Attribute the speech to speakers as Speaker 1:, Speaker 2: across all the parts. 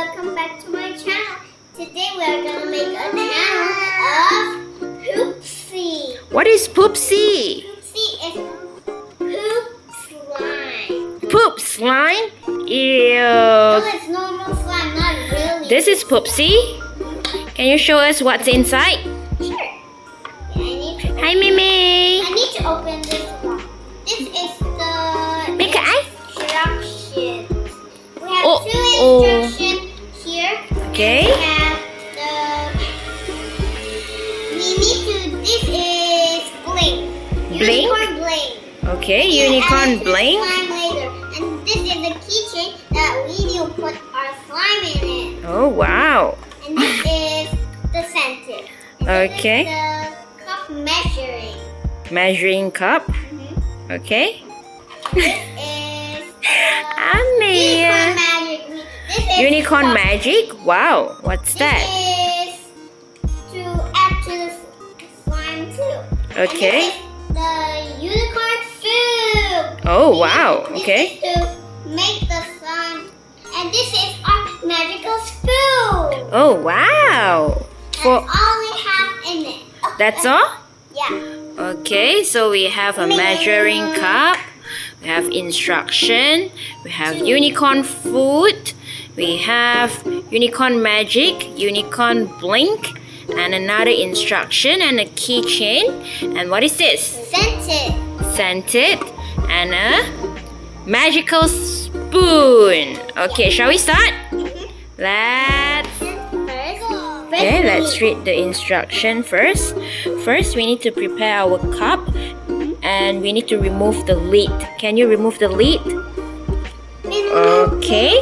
Speaker 1: welcome back to my channel. Today we are gonna make a channel of Poopsie.
Speaker 2: What is Poopsie?
Speaker 1: Poopsie is poop slime.
Speaker 2: Poop slime?
Speaker 1: No,
Speaker 2: Ew.
Speaker 1: it's normal slime, not really.
Speaker 2: This is Poopsie? Can you show us what's inside?
Speaker 1: Sure.
Speaker 2: Hi, Mimi.
Speaker 1: I need to open this one. This is the
Speaker 2: Make an eye.
Speaker 1: instructions. We have
Speaker 2: Oh,
Speaker 1: two
Speaker 2: oh.
Speaker 1: instructions here.
Speaker 2: Okay.
Speaker 1: We have this is bling.
Speaker 2: Bling?
Speaker 1: Unicorn bling.
Speaker 2: Okay,
Speaker 1: We
Speaker 2: unicorn
Speaker 1: added
Speaker 2: bling.
Speaker 1: slime later. And this is a keychain that we need to put our slime in it.
Speaker 2: Oh, wow.
Speaker 1: And this is the scented. And
Speaker 2: Okay.
Speaker 1: This is the cup measuring.
Speaker 2: Measuring cup. Okay.
Speaker 1: This is
Speaker 2: Amia.
Speaker 1: This is
Speaker 2: Unicorn
Speaker 1: the-
Speaker 2: magic? Wow. What's that?
Speaker 1: This is to add to the slime too.
Speaker 2: Okay.
Speaker 1: And this is the unicorn soup.
Speaker 2: Oh, wow.
Speaker 1: This
Speaker 2: Okay.
Speaker 1: is to make the slime. And this is our magical spoon.
Speaker 2: Oh, wow.
Speaker 1: That's
Speaker 2: For
Speaker 1: all we have in it.
Speaker 2: that's all?
Speaker 1: Yeah.
Speaker 2: Okay, so we have a measuring cup, we have instruction, we have unicorn food, we have unicorn magic, unicorn blink, and another instruction and a keychain. And what is this?
Speaker 1: Scented.
Speaker 2: Scented and a magical spoon. Okay, shall we start? Let's Okay, let's read the instruction first. First, we need to prepare our cup and we need to remove the lid. Can you remove the lid? Okay.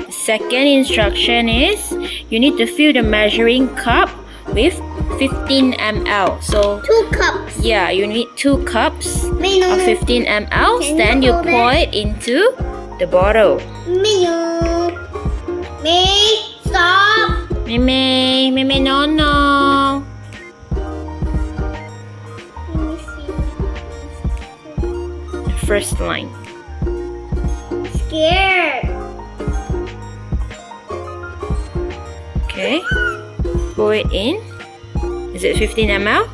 Speaker 2: The second instruction is you need to fill the measuring cup with 15 ml. So,
Speaker 1: 2 cups.
Speaker 2: yeah, you need 2 cups of
Speaker 1: Menu.
Speaker 2: 15 ml.
Speaker 1: Can you
Speaker 2: Then you
Speaker 1: hold
Speaker 2: pour
Speaker 1: it?
Speaker 2: it into the bottle.
Speaker 1: Menu. Stop.
Speaker 2: Mimi, no.
Speaker 1: Let me see.
Speaker 2: The first line.
Speaker 1: Scared.
Speaker 2: Okay. Pour it in. Is it 15 ml?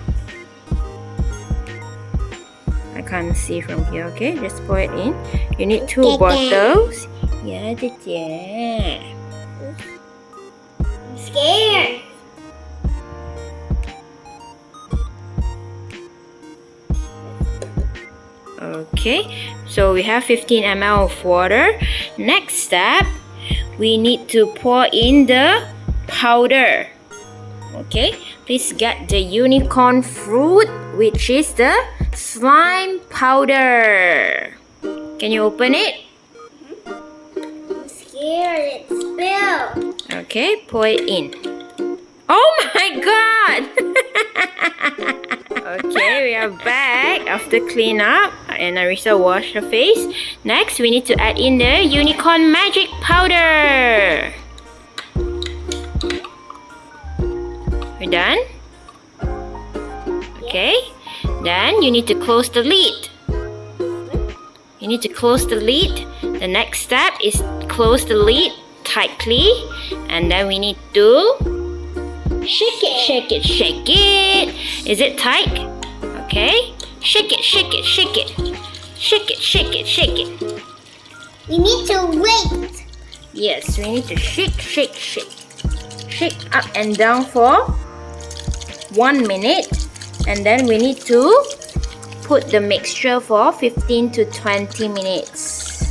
Speaker 2: I can't see from here. Okay, just pour it in. You need 2 bottles. Yeah, yeah.
Speaker 1: I'm scared.
Speaker 2: Okay, so we have 15 ml of water. Next step, we need to pour in the powder. Okay, please get the unicorn fruit, which is the slime powder. Can you open it?
Speaker 1: I'm scared. It spilled.
Speaker 2: Okay, pour it in. Oh my god! Okay, we are back after clean up and Arissa washed her face. Next, we need to add in the unicorn magic powder. We're done? Okay, then you need to close the lid. You need to close the lid. The next step is close the lid tightly, and then we need to shake it. Is it tight? Okay. Shake it.
Speaker 1: We need to wait.
Speaker 2: Yes, we need to shake. Shake up and down for 1 minute, and then we need to put the mixture for 15 to 20 minutes.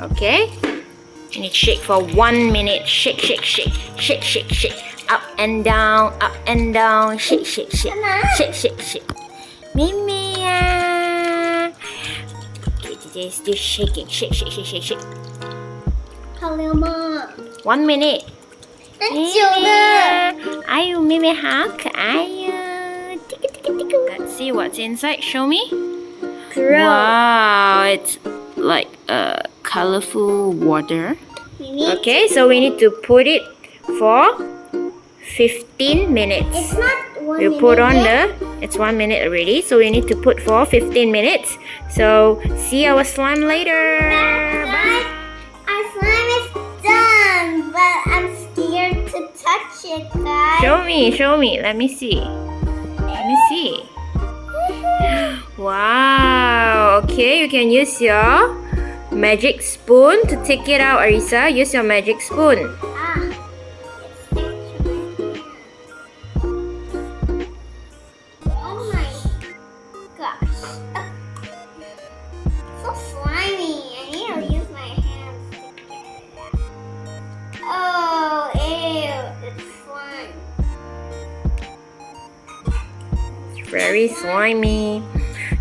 Speaker 2: Okay. You need to shake for 1 minute. Shake. Up and down. Shake. Mimi. Okay, today is still shaking. Shake.
Speaker 1: Hello, Mom.
Speaker 2: 1 minute.
Speaker 1: 很久了。
Speaker 2: 哎呦，妹妹好可爱哟！Let's see what's inside. Show me. Wow, it's like a colorful water. Okay, so we need to put it for 15 minutes.
Speaker 1: It's not 1
Speaker 2: We
Speaker 1: minute
Speaker 2: put on
Speaker 1: yet.
Speaker 2: it's 1 minute already, so we need to put for 15 minutes. So see our slime later.
Speaker 1: Guys, our slime is
Speaker 2: me. Show me. Let me see. Let me see. Wow. Okay, you can use your magic spoon to take it out, Arissa. Use your magic spoon.
Speaker 1: Oh my gosh. So slimy. I need to use my hands to get it out. Oh, ew. It's slime.
Speaker 2: It's very slimy.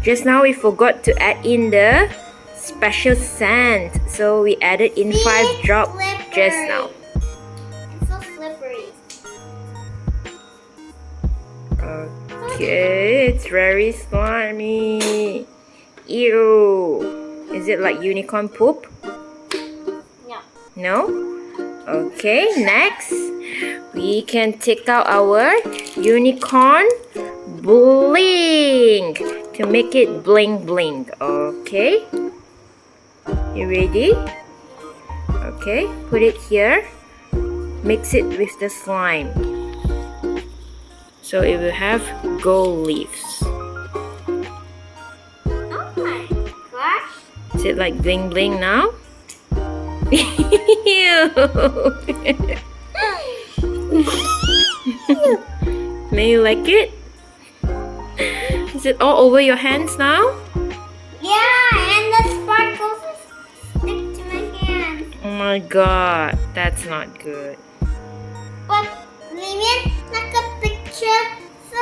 Speaker 2: Just now we forgot to add in the special scent. So we added in 5 drops just now.
Speaker 1: It's so slippery.
Speaker 2: Okay, it's very slimy. Ew. Is it like unicorn poop?
Speaker 1: No.
Speaker 2: No? Okay, next we can take out our unicorn bling to make it bling bling. Okay, you ready? Okay, put it here. Mix it with the slime so it will have gold leaves.
Speaker 1: Oh my gosh.
Speaker 2: Is it like bling bling now? May you like it? Is it all over your hands now?
Speaker 1: Yeah, and the sparkles stick to my hands.
Speaker 2: Oh my god, that's not good.
Speaker 1: But 里面那个 picture 是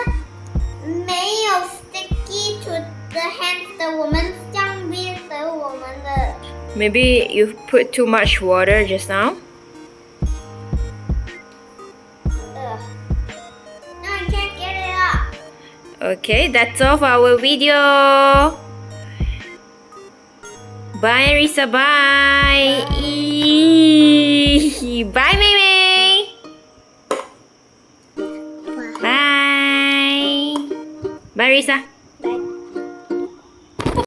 Speaker 1: 没有 sticky to the hands 的，我们这样变得我们的。
Speaker 2: Maybe you put too much water just now.
Speaker 1: No, I can't get it off.
Speaker 2: Okay, that's all for our video. Bye, Arissa. Bye. Bye, Mei Mei. Bye. Bye, Arissa.